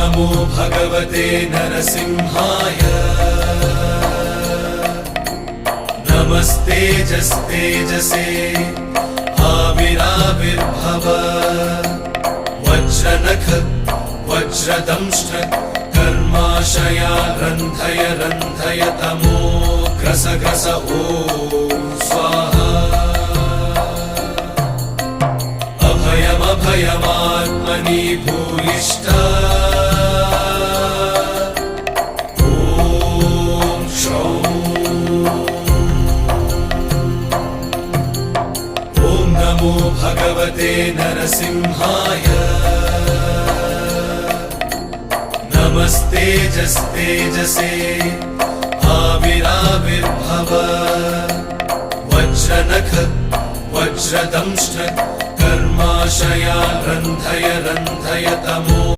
नमो भगवते नरसिंहाय नमस्तेजस्तेजसे आविराविर्भव वज्रनख वज्रदंष्ट्र कर्माशया रन्धय रन्धय तमो gross gross ॐ स्वाहा अभयमभयमात्मनि भूयिष्ठ ॐ शौं ॐ नमो भगवते नरसिंहाय नमस्तेजस्तेजसे आविराविर्भव वज्रनख वज्रदंष्ट्र कर्माशया रन्धय रन्धय तमो